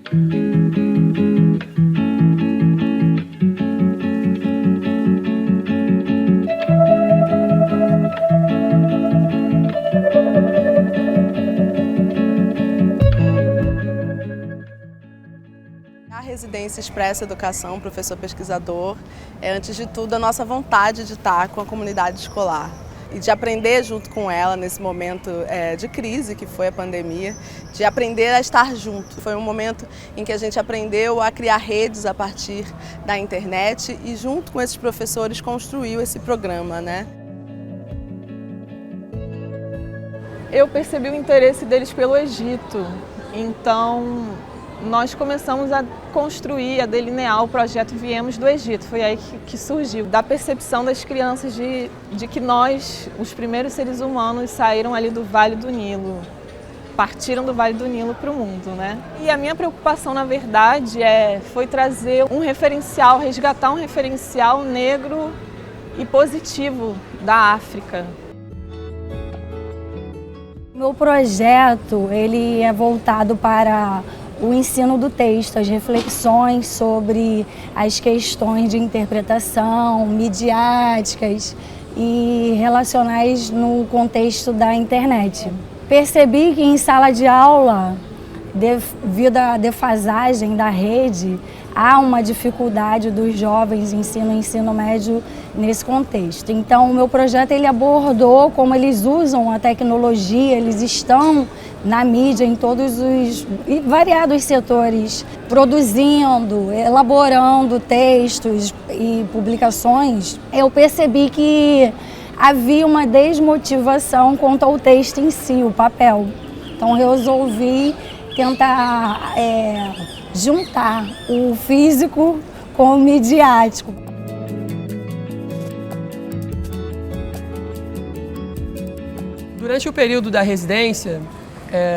A Residência Expressa Educação, professor pesquisador, é antes de tudo a nossa vontade de estar com a comunidade escolar e de aprender junto com ela nesse momento de crise que foi a pandemia, de aprender a estar junto. Foi um momento em que a gente aprendeu a criar redes a partir da internet e junto com esses professores construiu esse programa, né? Eu percebi o interesse deles pelo Egito, então nós começamos a construir, a delinear o projeto Viemos do Egito. Foi aí que surgiu, da percepção das crianças de que nós, os primeiros seres humanos, saíram ali do Vale do Nilo, partiram do Vale do Nilo para o mundo, né? E a minha preocupação, na verdade, foi trazer um referencial, resgatar um referencial negro e positivo da África. Meu projeto, ele é voltado para o ensino do texto, as reflexões sobre as questões de interpretação, midiáticas e relacionais no contexto da internet. Percebi que em sala de aula, devido à defasagem da rede, há uma dificuldade dos jovens ensino médio nesse contexto. Então, o meu projeto ele abordou como eles usam a tecnologia, eles estão na mídia em todos os variados setores, produzindo, elaborando textos e publicações. Eu percebi que havia uma desmotivação quanto ao texto em si, o papel. Então, eu resolvi tentar juntar o físico com o midiático. Durante o período da residência,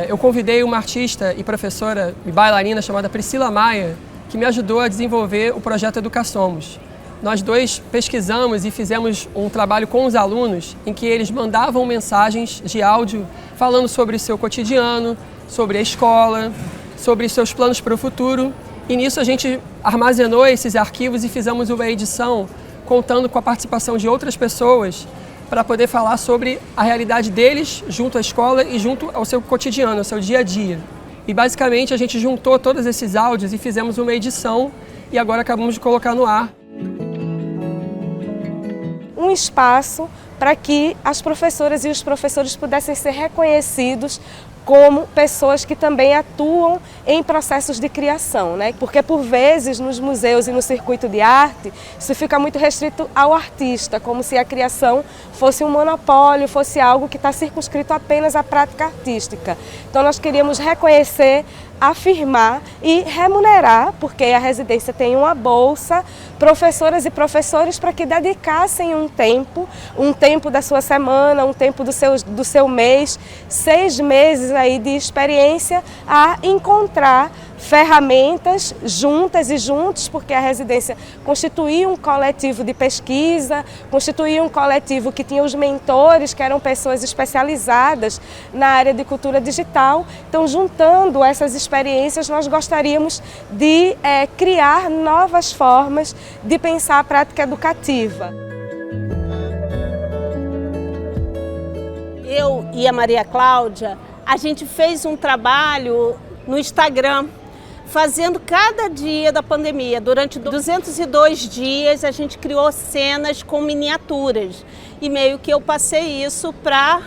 eu convidei uma artista e professora e bailarina chamada Priscila Maia, que me ajudou a desenvolver o projeto Educasomos. Nós dois pesquisamos e fizemos um trabalho com os alunos em que eles mandavam mensagens de áudio falando sobre o seu cotidiano, sobre a escola, sobre seus planos para o futuro. E nisso a gente armazenou esses arquivos e fizemos uma edição contando com a participação de outras pessoas para poder falar sobre a realidade deles junto à escola e junto ao seu cotidiano, ao seu dia a dia. E basicamente a gente juntou todos esses áudios e fizemos uma edição e agora acabamos de colocar no ar. Um espaço para que as professoras e os professores pudessem ser reconhecidos como pessoas que também atuam em processos de criação, né? Porque por vezes nos museus e no circuito de arte isso fica muito restrito ao artista, como se a criação fosse um monopólio, fosse algo que está circunscrito apenas à prática artística. Então nós queríamos reconhecer, afirmar e remunerar, porque a residência tem uma bolsa, professoras e professores para que dedicassem um tempo da sua semana, um tempo do seu mês, 6 meses aí de experiência a encontrar ferramentas juntas e juntos, porque a residência constituía um coletivo de pesquisa, constituía um coletivo que tinha os mentores, que eram pessoas especializadas na área de cultura digital. Então, juntando essas experiências, nós gostaríamos de criar novas formas de pensar a prática educativa. Eu e a Maria Cláudia, a gente fez um trabalho no Instagram, fazendo cada dia da pandemia. Durante 202 dias a gente criou cenas com miniaturas e meio que eu passei isso para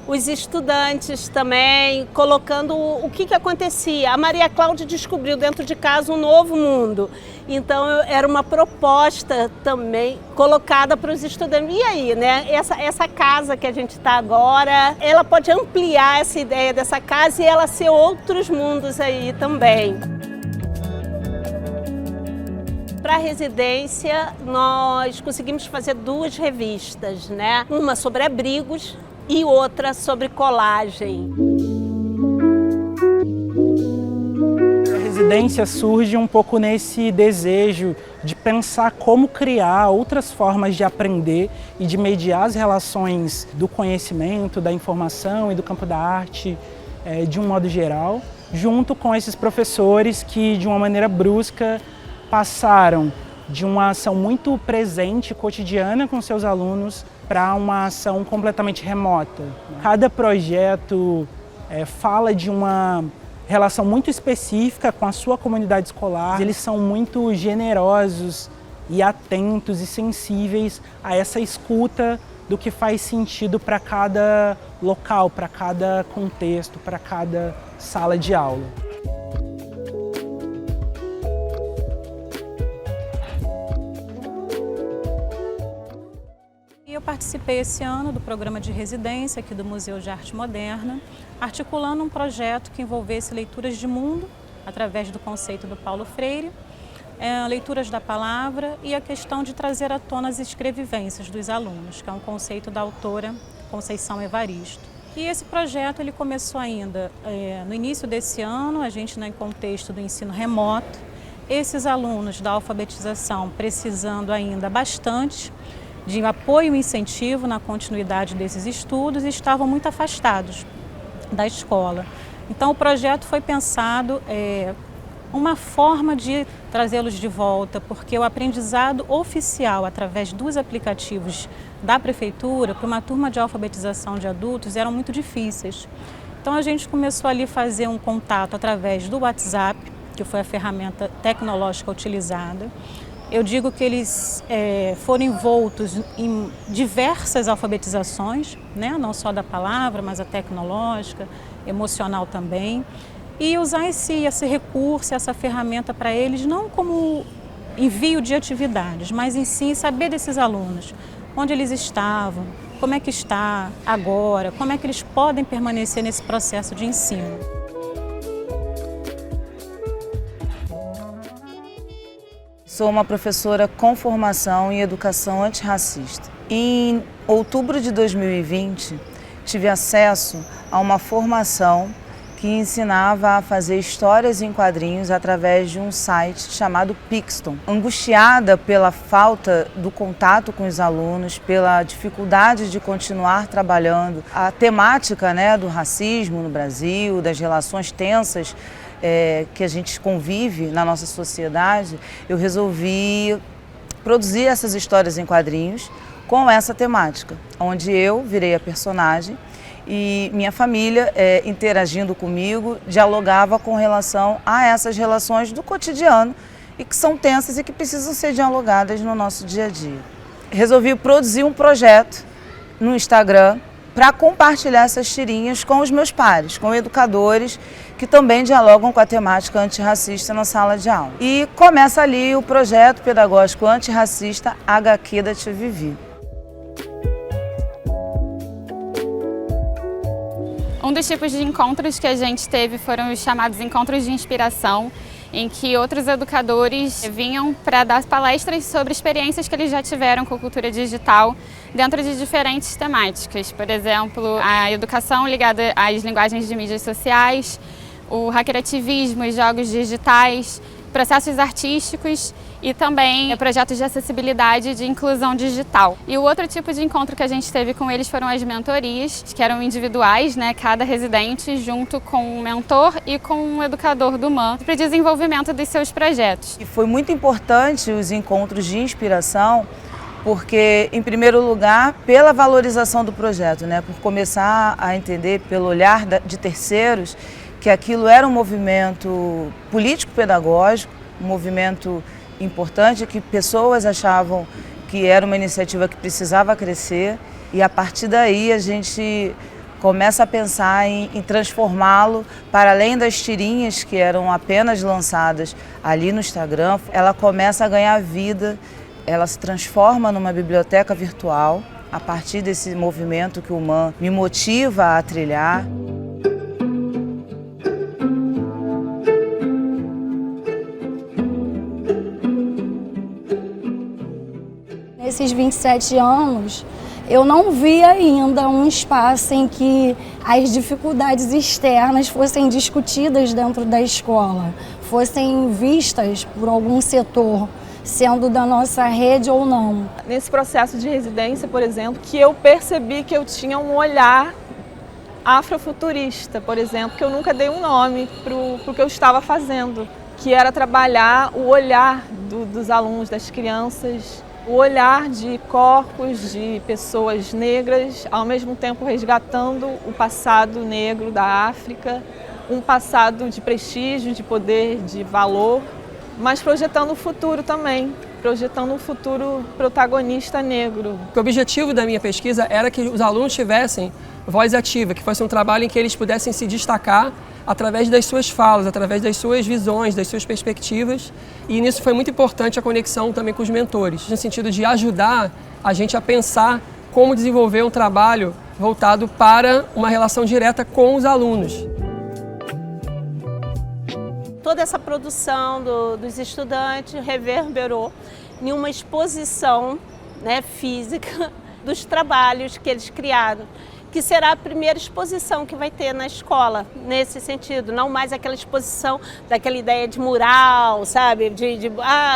os estudantes também, colocando o que acontecia. A Maria Cláudia descobriu dentro de casa um novo mundo, então era uma proposta também colocada para os estudantes. E aí, né? Essa casa que a gente está agora, ela pode ampliar essa ideia dessa casa e ela ser outros mundos aí também. Para a residência, nós conseguimos fazer 2 revistas, né? Uma sobre abrigos e outra sobre colagem. A residência surge um pouco nesse desejo de pensar como criar outras formas de aprender e de mediar as relações do conhecimento, da informação e do campo da arte de um modo geral, junto com esses professores que, de uma maneira brusca, passaram de uma ação muito presente, cotidiana com seus alunos, para uma ação completamente remota. Cada projeto fala de uma relação muito específica com a sua comunidade escolar. Eles são muito generosos e atentos e sensíveis a essa escuta do que faz sentido para cada local, para cada contexto, para cada sala de aula. Eu participei esse ano do programa de residência aqui do Museu de Arte Moderna, articulando um projeto que envolvesse leituras de mundo, através do conceito do Paulo Freire, leituras da palavra e a questão de trazer à tona as escrevivências dos alunos, que é um conceito da autora Conceição Evaristo. E esse projeto ele começou ainda no início desse ano, a gente em contexto do ensino remoto, esses alunos da alfabetização precisando ainda bastante de apoio e incentivo na continuidade desses estudos e estavam muito afastados da escola. Então o projeto foi pensado uma forma de trazê-los de volta, porque o aprendizado oficial através dos aplicativos da prefeitura para uma turma de alfabetização de adultos eram muito difíceis. Então a gente começou ali a fazer um contato através do WhatsApp, que foi a ferramenta tecnológica utilizada. Eu digo que eles foram envoltos em diversas alfabetizações, né? Não só da palavra, mas a tecnológica, emocional também. E usar esse recurso, essa ferramenta para eles, não como envio de atividades, mas em si saber desses alunos, onde eles estavam, como é que está agora, como é que eles podem permanecer nesse processo de ensino. Sou uma professora com formação em educação antirracista. Em outubro de 2020, tive acesso a uma formação que ensinava a fazer histórias em quadrinhos através de um site chamado Pixton. Angustiada pela falta do contato com os alunos, pela dificuldade de continuar trabalhando a temática, né, do racismo no Brasil, das relações tensas que a gente convive na nossa sociedade, eu resolvi produzir essas histórias em quadrinhos com essa temática, onde eu virei a personagem e minha família, interagindo comigo, dialogava com relação a essas relações do cotidiano e que são tensas e que precisam ser dialogadas no nosso dia a dia. Resolvi produzir um projeto no Instagram para compartilhar essas tirinhas com os meus pares, com educadores que também dialogam com a temática antirracista na sala de aula. E começa ali o projeto pedagógico antirracista HQ da Tia Vivi. Um dos tipos de encontros que a gente teve foram os chamados encontros de inspiração, em que outros educadores vinham para dar palestras sobre experiências que eles já tiveram com cultura digital dentro de diferentes temáticas. Por exemplo, a educação ligada às linguagens de mídias sociais, o hackerativismo, os jogos digitais, processos artísticos e também projetos de acessibilidade e de inclusão digital. E o outro tipo de encontro que a gente teve com eles foram as mentorias, que eram individuais, né, cada residente junto com um mentor e com um educador do MAN para o desenvolvimento dos seus projetos. E foi muito importante os encontros de inspiração, porque, em primeiro lugar, pela valorização do projeto, né, por começar a entender pelo olhar de terceiros que aquilo era um movimento político-pedagógico, um movimento importante, que pessoas achavam que era uma iniciativa que precisava crescer e a partir daí a gente começa a pensar em transformá-lo para além das tirinhas que eram apenas lançadas ali no Instagram, ela começa a ganhar vida, ela se transforma numa biblioteca virtual a partir desse movimento que o MAN me motiva a trilhar. Nesses 27 anos, eu não vi ainda um espaço em que as dificuldades externas fossem discutidas dentro da escola, fossem vistas por algum setor, sendo da nossa rede ou não. Nesse processo de residência, por exemplo, que eu percebi que eu tinha um olhar afrofuturista, por exemplo, que eu nunca dei um nome para o que eu estava fazendo, que era trabalhar o olhar dos alunos, das crianças, o olhar de corpos de pessoas negras, ao mesmo tempo resgatando o passado negro da África, um passado de prestígio, de poder, de valor, mas projetando o futuro também, projetando um futuro protagonista negro. O objetivo da minha pesquisa era que os alunos tivessem voz ativa, que fosse um trabalho em que eles pudessem se destacar através das suas falas, através das suas visões, das suas perspectivas. E nisso foi muito importante a conexão também com os mentores, no sentido de ajudar a gente a pensar como desenvolver um trabalho voltado para uma relação direta com os alunos. Toda essa produção dos estudantes reverberou em uma exposição, né, física dos trabalhos que eles criaram, que será a primeira exposição que vai ter na escola, nesse sentido, não mais aquela exposição daquela ideia de mural, sabe,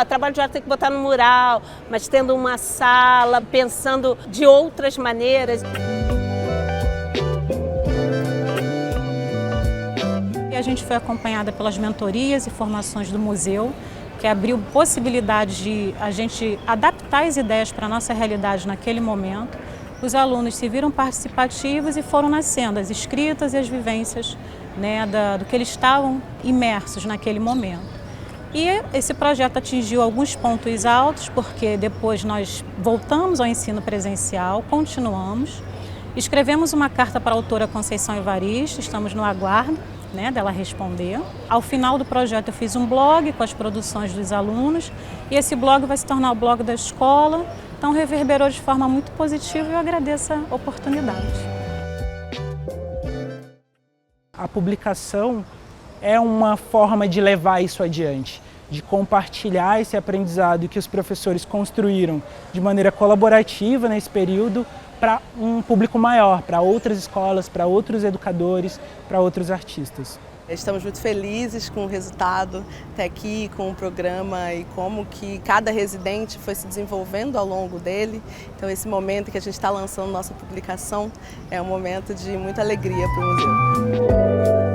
trabalho de arte tem que botar no mural, mas tendo uma sala, pensando de outras maneiras. A gente foi acompanhada pelas mentorias e formações do museu, que abriu possibilidades de a gente adaptar as ideias para a nossa realidade naquele momento. Os alunos se viram participativos e foram nascendo as escritas e as vivências, né, do que eles estavam imersos naquele momento. E esse projeto atingiu alguns pontos altos, porque depois nós voltamos ao ensino presencial, continuamos. Escrevemos uma carta para a autora Conceição Evaristo, estamos no aguardo, né, dela responder. Ao final do projeto eu fiz um blog com as produções dos alunos e esse blog vai se tornar o blog da escola, então reverberou de forma muito positiva e eu agradeço a oportunidade. A publicação é uma forma de levar isso adiante, de compartilhar esse aprendizado que os professores construíram de maneira colaborativa nesse período para um público maior, para outras escolas, para outros educadores, para outros artistas. Estamos muito felizes com o resultado até aqui, com o programa e como que cada residente foi se desenvolvendo ao longo dele. Então esse momento que a gente está lançando nossa publicação é um momento de muita alegria para o museu.